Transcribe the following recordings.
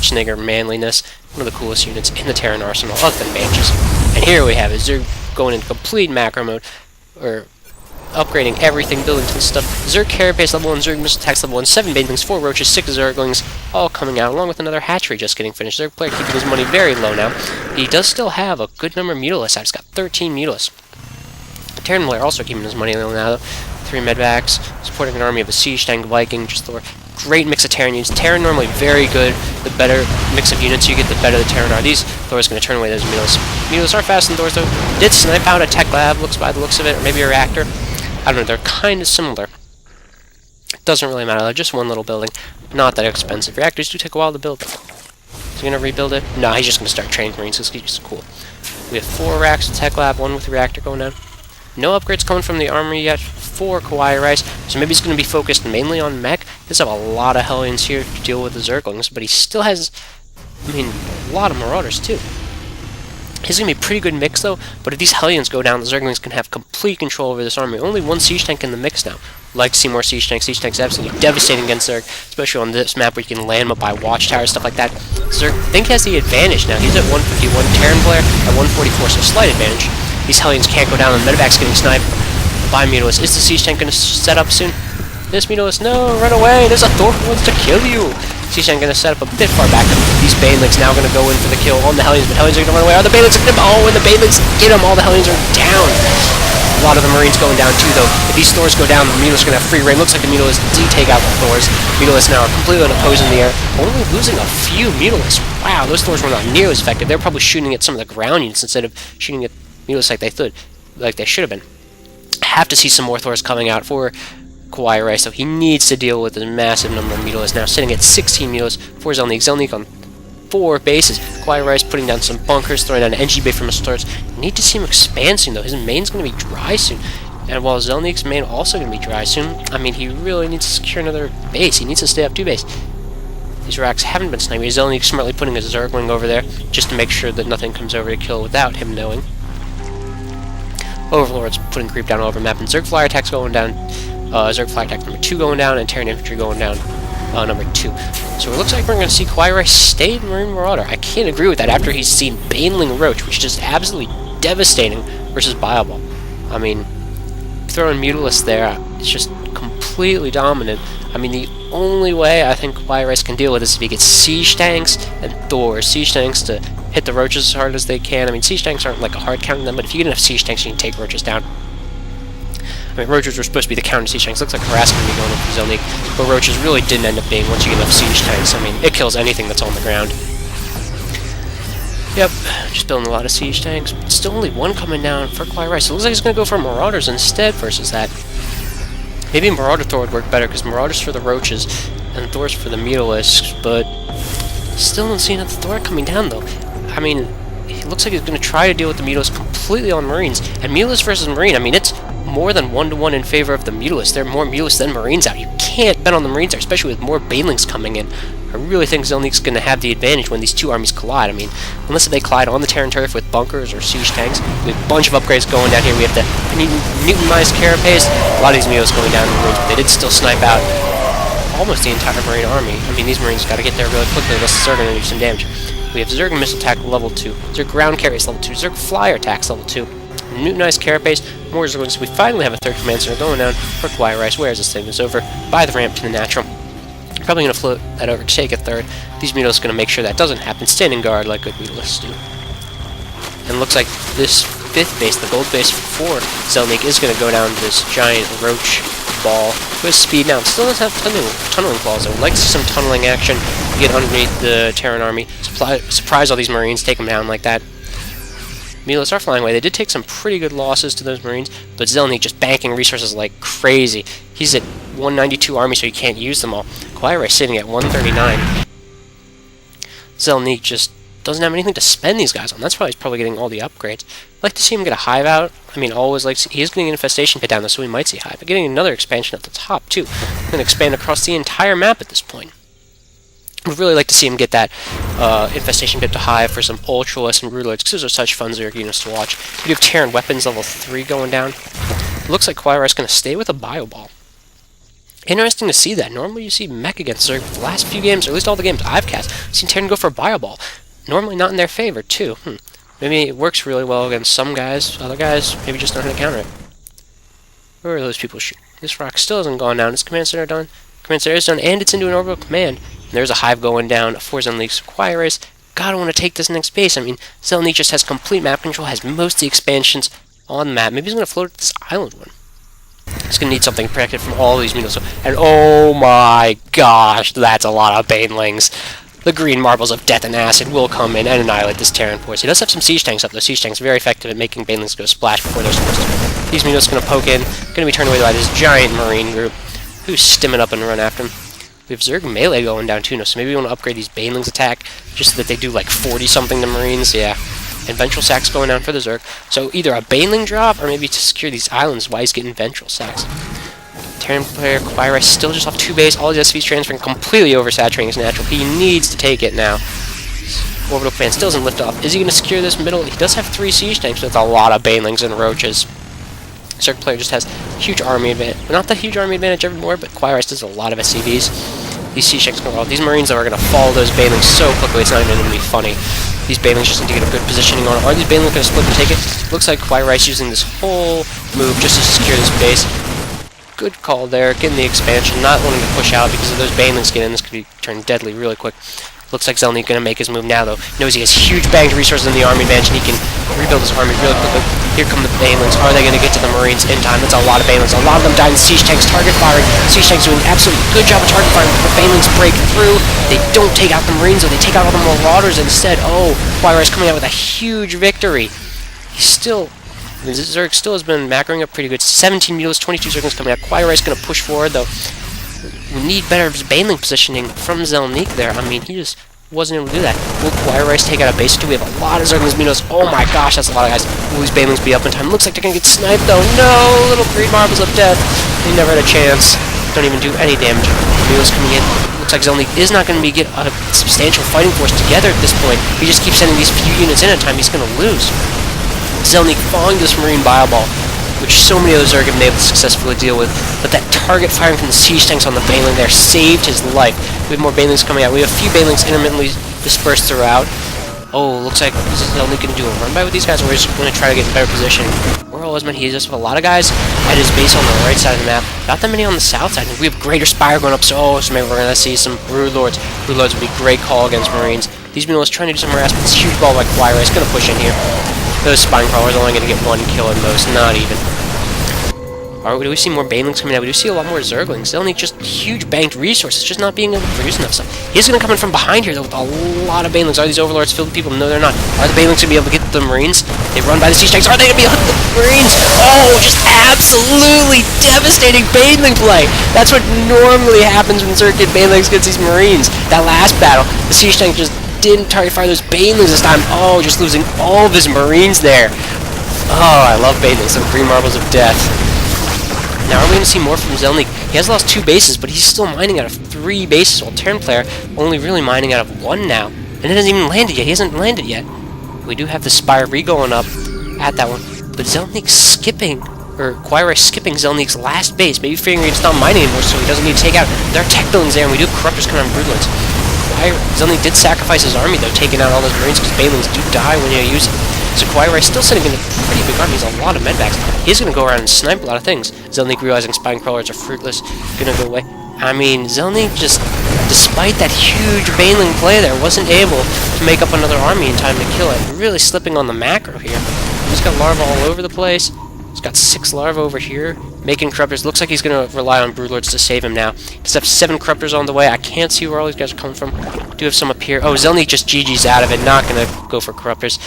Schwarzenegger manliness. One of the coolest units in the Terran arsenal, other than Banshees. And here we have it. Zerg going into complete macro mode, or upgrading everything, building some stuff. Zerg carapace level 1, Zerg missile attacks level 1, 7 banelings, 4 roaches, 6 zerglings, all coming out, along with another hatchery just getting finished. Zerg player keeping his money very low now. He does still have a good number of mutalisks out. He's got 13 mutalisks. Terran player also keeping his money low now, though. 3 medvacs, supporting an army of a siege tank, Viking, just Thor. Great mix of Terran units. Terran normally very good. The better mix of units you get, the better the Terran are. These Thor's going to turn away those mutalisks. Mutalisks are faster than Thors, though. Did snipe out a tech lab, looks by the looks of it, or maybe a reactor. I don't know, they're kind of similar. Doesn't really matter, they're just one little building. Not that expensive. Reactors do take a while to build, though. Is he going to rebuild it? No, he's just going to start training Marines, because he's cool. We have 4 racks with tech lab, 1 with reactor going down. No upgrades coming from the armory yet for kawaiirice, so maybe he's going to be focused mainly on mech. He does have a lot of Hellions here to deal with the Zerglings, but he still has, I mean, a lot of Marauders too. He's going to be a pretty good mix though, but if these Hellions go down, the Zerglings can have complete control over this army. Only 1 siege tank in the mix now. Like to see more siege tanks. Siege tanks absolutely devastating against Zerg, especially on this map where you can land them up by watchtowers, stuff like that. Zerg, I think, has the advantage now. He's at 151, Terran player at 144, so slight advantage. These Hellions can't go down, and Medevac's getting sniped by Mutalisks. Is the siege tank going to set up soon? This Mutalisk, no, run away! There's a Thor who wants to kill you! Siege tank going to set up a bit far back. These Banelings now going to go in for the kill on the Hellions, but Hellions are going to run away. Are the Banelings going to... Oh, and the Banelings get them! All the Hellions are down! A lot of the Marines going down too, though. If these Thors go down, the Mutalisks are going to have free reign. Looks like the Mutalisks did take out the Thors. Mutalisks now are completely unopposed in the air, only losing a few Mutalisks. Wow, those Thors were not nearly as effective. They're probably shooting at some of the ground units instead of shooting at Mutalisks like they should have been. Have to see some more Thors coming out for kawaiirice, so he needs to deal with a massive number of Mutalisks now, sitting at 16 Mutalisks for zelniq on 4 bases. kawaiirice putting down some bunkers, throwing down an NG bay for missile turrets. Need to see him expand soon, though. His main's going to be dry soon. And while zelniq's main also going to be dry soon, I mean, he really needs to secure another base. He needs to stay up 2 base. These racks haven't been sniping. zelniq smartly putting a zergling over there just to make sure that nothing comes over to kill without him knowing. Overlord's putting creep down all over map, and Zerg flyer attacks going down. Zerg flyer attack number 2 going down, and Terran infantry going down number 2. So it looks like we're going to see kawaiirice stay in Marine Marauder. I can't agree with that after he's seen Baneling Roach, which is just absolutely devastating, versus Bioball. I mean, throwing Mutalisks there, it's just completely dominant. I mean, the only way I think kawaiirice can deal with this is if he gets siege tanks and Thors. Siege tanks to hit the roaches as hard as they can. I mean, siege tanks aren't like a hard count on them, but if you get enough siege tanks, you can take roaches down. I mean, roaches were supposed to be the counter siege tanks. Looks like Harass going to be going in for zelniq, but roaches really didn't end up being once you get enough siege tanks. I mean, it kills anything that's on the ground. Yep, just building a lot of siege tanks. But still only 1 coming down for kawaiirice. So it looks like he's going to go for Marauders instead versus that. Maybe Marauder Thor would work better, because Marauders for the roaches and Thors for the Mutalisks, but still don't see another Thor coming down, though. I mean, it looks like he's going to try to deal with the Mutalisks completely on Marines. And Mutalisks versus Marine, I mean, it's more than 1-to-1 in favor of the Mutalisks. There are more Mutalisks than Marines out. You can't bet on the Marines there, especially with more Banelings coming in. I really think zelniq's going to have the advantage when these 2 armies collide. I mean, unless they collide on the Terran turf with bunkers or siege tanks. We have a bunch of upgrades going down here. We have the Newton-Minus Carapace. A lot of these Mutalisks going down in the Marines, but they did still snipe out almost the entire Marine army. I mean, these Marines got to get there really quickly unless they're going to do some damage. We have Zerg missile attack level 2, Zerg ground carries level 2, Zerg flyer attacks level 2, Newtonized Carapace, more Zerglings. We finally have a 3rd command center going down for kawaiirice. Where is this thing? It's over by the ramp to the natural. Probably going to float that over to take a 3rd. These Mutalisks going to make sure that doesn't happen, standing guard like good Mutalisks do. And it looks like this 5th base, the gold base for zelniq, is going to go down this giant roach ball with speed. Now, it still doesn't have tunneling claws. I would like to see some tunneling action, get underneath the Terran army, surprise all these Marines, take them down like that. Mutalisks are flying away. They did take some pretty good losses to those Marines, but zelniq just banking resources like crazy. He's at 192 army, so he can't use them all. kawaiirice sitting at 139. zelniq just doesn't have anything to spend these guys on. That's why he's probably getting all the upgrades. I'd like to see him get a hive out. I mean, always like he is getting an infestation pit down there, so we might see hive. But getting another expansion at the top too. I'm going to expand across the entire map at this point. I'd really like to see him get that infestation pit to hive for some ultralists and rulers, because those are such fun Zerg units to watch. We do have Terran weapons level 3 going down. It looks like kawaiirice is going to stay with a bio ball. Interesting to see that. Normally you see mech against Zerg. The last few games, or at least all the games I've cast, I've seen Terran go for a Bioball. Normally not in their favor, too. Maybe it works really well against some guys. Other guys maybe just know how to counter it. Where are those people shooting? This rock still hasn't gone down. Is command center done? Command center is done, and it's into an orbital command. And there's a hive going down. 4 zelniqs, kawaiirice. Gotta want to take this next base. I mean, zelniq just has complete map control, has most of the expansions on the map. Maybe he's going to float this island one. He's going to need something protected from all these minos. And oh my gosh, that's a lot of banelings. The green marbles of death and acid will come in and annihilate this Terran force. He does have some siege tanks up, though. Siege tanks are very effective at making banelings go splash before they're supposed to. These minos are going to poke in, going to be turned away by this giant marine group, who's stimming up and run after him. We have Zerg melee going down too, so maybe we want to upgrade these banelings attack, just so that they do like 40-something to marines, yeah. And ventral sacks going down for the Zerg. So either a baneling drop, or maybe to secure these islands, why he's getting ventral sacks. Terran player, kawaiirice, still just off 2 base. All his SVs transferring, completely oversaturating his natural. He needs to take it now. Orbital command still doesn't lift off. Is he going to secure this middle? He does have 3 siege tanks, but it's a lot of banelings and roaches. Zerg player just has huge army advantage. Well, not the huge army advantage evermore, but kawaiirice does a lot of SCVs. These siege tanks can roll. These marines are going to follow those banelings so quickly, it's not even going to be funny. These banelings just need to get a good positioning on it. Are these banelings going to split and take it? Looks like kawaiirice using this whole move just to secure this base. Good call there, getting the expansion, not wanting to push out because if those banelings get in, this could be turned deadly really quick. Looks like zelniq going to make his move now, though. He knows he has huge banged resources in the army advantage, and he can rebuild his army really quickly. Here come the banelings. Are they going to get to the marines in time? That's a lot of banelings. A lot of them died in siege tanks. Target firing. Siege tanks doing an absolutely good job of target firing, but the banelings break through. They don't take out the marines, though. They take out all the marauders instead. Oh, kawaiirice coming out with a huge victory. He's still... Zerg still has been macroing up pretty good. 17 mules, 22 zerglings coming out. kawaiirice going to push forward, though. We need better baneling positioning from zelniq there. I mean, he just wasn't able to do that. Will kawaiirice take out a base or two? We have a lot of zerglings, minos. Oh my gosh, that's a lot of guys. Will these banelings be up in time? Looks like they're going to get sniped, though. No! Little green marbles of death. They never had a chance. Don't even do any damage. Minos coming in. Looks like zelniq is not going to get a substantial fighting force together at this point. He just keeps sending these few units in at a time. He's going to lose. zelniq falling this marine bioball, which so many other Zerg have been able to successfully deal with, but that target firing from the siege tanks on the baneling there saved his life. We have more banelings coming out. We have a few banelings intermittently dispersed throughout. Oh, looks like zelniq going to do a run-by with these guys, or we're just going to try to get in better position. We're always meant he just have a lot of guys at his base on the right side of the map, not that many on the south side. We have Greater Spire going up, so maybe we're going to see some Broodlords. Broodlords would be a great call against Marines. These mules trying to do some harass, but this huge ball by kawaiirice going to push in here. Those spine crawlers are only going to get 1 kill at most, not even. Alright, do we see more banelings coming out? We do see a lot more zerglings. zelniq just huge banked resources, just not being able to produce enough stuff. He's going to come in from behind here, though, with a lot of banelings. Are these overlords filled with people? No, they're not. Are the banelings going to be able to get the marines? They run by the siege tanks. Are they going to be able to hit the marines? Oh, just absolutely devastating baneling play. That's what normally happens when Zerg get banelings against these marines. That last battle, the siege tank just didn't target fire those banelings this time. Oh, just losing all of his marines there. Oh, I love banelings, some green marbles of death. Now, are we going to see more from zelniq? He has lost 2 bases, but he's still mining out of 3 bases, while Terran player only really mining out of 1 now. And it hasn't even landed yet. He hasn't landed yet. We do have the Spire re-going up at that one. But zelniq skipping, or kawaiirice skipping zelniq's last base, maybe figuring he's not mining anymore, so he doesn't need to take out. There are tech buildings there, and we do have corruptors coming out of broodlords. zelniq did sacrifice his army, though, taking out all those marines, because banelings do die when you use it. So kawaiirice still sitting in a pretty big army. He's a lot of medvacs. He's going to go around and snipe a lot of things. zelniq realizing spine crawlers are fruitless, going to go away. I mean, zelniq just, despite that huge baneling play there, wasn't able to make up another army in time to kill it. Really slipping on the macro here. He's got larvae all over the place. He's got 6 larvae over here, making corruptors. Looks like he's going to rely on broodlords to save him now. Does have 7 corruptors on the way. I can't see where all these guys are coming from. Do have some up here. Oh, zelniq just GG's out of it. Not going to go for corruptors.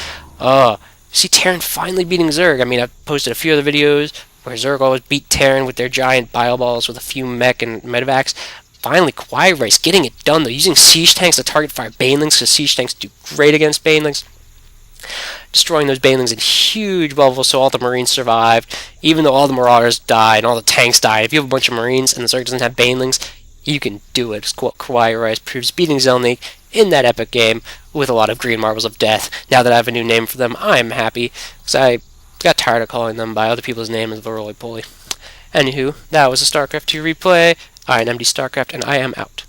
See Terran finally beating Zerg. I mean, I've posted a few other videos where Zerg always beat Terran with their giant bioballs with a few mech and medevacs. Finally, kawaiirice getting it done, though, using siege tanks to target fire banelings, because siege tanks do great against banelings. Destroying those banelings in huge bubbles so all the marines survived, even though all the marauders died and all the tanks died. If you have a bunch of marines and the Zerg doesn't have banelings, you can do it. It's what kawaiirice proves, beating zelniq in that epic game with a lot of green marbles of death. Now that I have a new name for them, I'm happy, because I got tired of calling them by other people's names of the roly-poly. Anywho, that was a StarCraft 2 replay. I am MD StarCraft, and I am out.